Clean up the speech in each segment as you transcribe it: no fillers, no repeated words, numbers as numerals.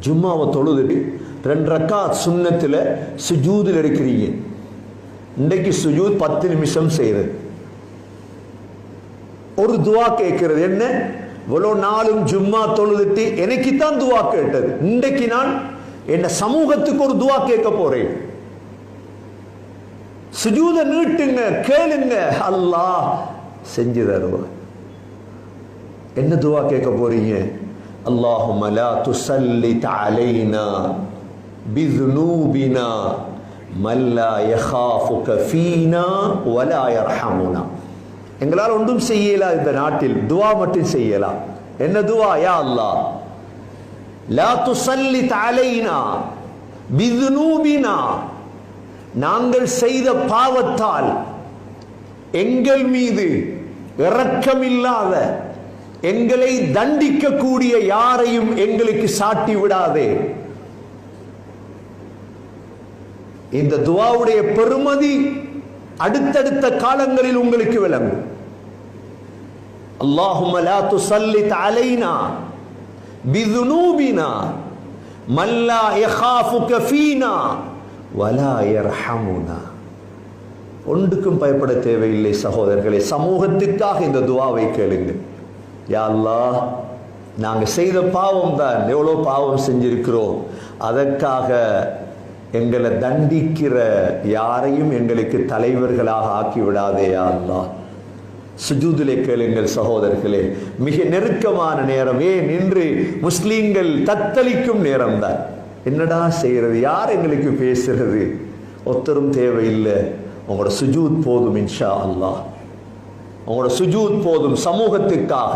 ஜும்மாவை தொழுதுட்டு 2 ரக்காத் சுன்னத்தில் சுஜூதில் இருக்கிறீங்க. இன்றைக்கு சுஜூத் 10 நிமிஷம் செய்யறது. ஒரு துவா கேட்கிறது. என்ன, இவ்வளோ நாளும் ஜும்மா தொழுதுட்டு எனக்கு தான் துவா கேட்டது, இன்றைக்கு நான் என்ன சமூகத்துக்கு ஒரு துவா கேட்க போறேன். சுஜூத நீட்டுங்க, கேளுங்க, அல்லாஹ் செஞ்சு தருவார். என்ன துவா கேட்க போறீங்க? அல்லாஹும்ம லா துஸல்லித் அலைனா பிதுனூபினா மல்லா யஹாஃபுக ஃபீனா வலா யர்ஹமுனா. எங்களால் ஒன்றும் செய்யலாம் இந்த நாட்டில், துவா மட்டும் செய்யலாம். என்ன துவா? யா அல்லாஹ் லா துஸல்லித் அலைனா பிதுனூபினா, நாங்கள் செய்த பாவத்தால் எங்கள் மீது இரக்கமில்லாத, எங்களை தண்டிக்கக்கூடிய யாரையும் எங்களுக்கு சாட்டி விடாதே. இந்த துஆவுடைய பெருமதி அடுத்தடுத்த காலங்களில் உங்களுக்கு விளங்கும். அல்லாஹும்ம லா துஸல்லித் அலைனா பிதுனூபினா மல்லா யஹாஃபுக ஃபீனா வலா யர்ஹமுனா. ஒன்றுக்கும் பயப்பட தேவையில்லை சகோதரர்களே. சமூகத்துக்காக இந்த துஆவை கேளுங்க. யா அல்லாஹ், நாங்கள் செய்த பாவம் தான், எவ்வளோ பாவம் செஞ்சிருக்கிறோம், அதற்காக எங்களை தண்டிக்கிற யாரையும் எங்களுக்கு தலைவர்களாக ஆக்கிவிடாதே யா அல்லாஹ். சுஜூதிலே கேளுங்கள் சகோதரர்களே. மிக நெருக்கமான நேரம், ஏன் இன்று முஸ்லீம்கள் தத்தளிக்கும் நேரம்தான். என்னடா செய்யறது, யார் எங்களுக்கு பேசுறது, ஒருத்தரும் தேவையில்லை. உங்களோட சுஜூத் போதும் இன்ஷா அல்லாஹ், உங்களோட சுஜூத் போதும் சமூகத்துக்காக.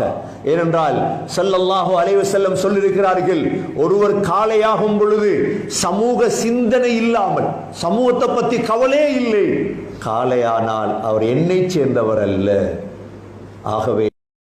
ஏனென்றால் ஸல்லல்லாஹு அலைஹி வஸல்லம் சொல்லியிருக்கிறார்கள், ஒருவர் காளையாகும் பொழுது சமூக சிந்தனை இல்லாமல், சமூகத்தை பற்றி கவலையே இல்லை, காளையானால் அவர் என்னை சேர்ந்தவர் அல்ல. ஆகவே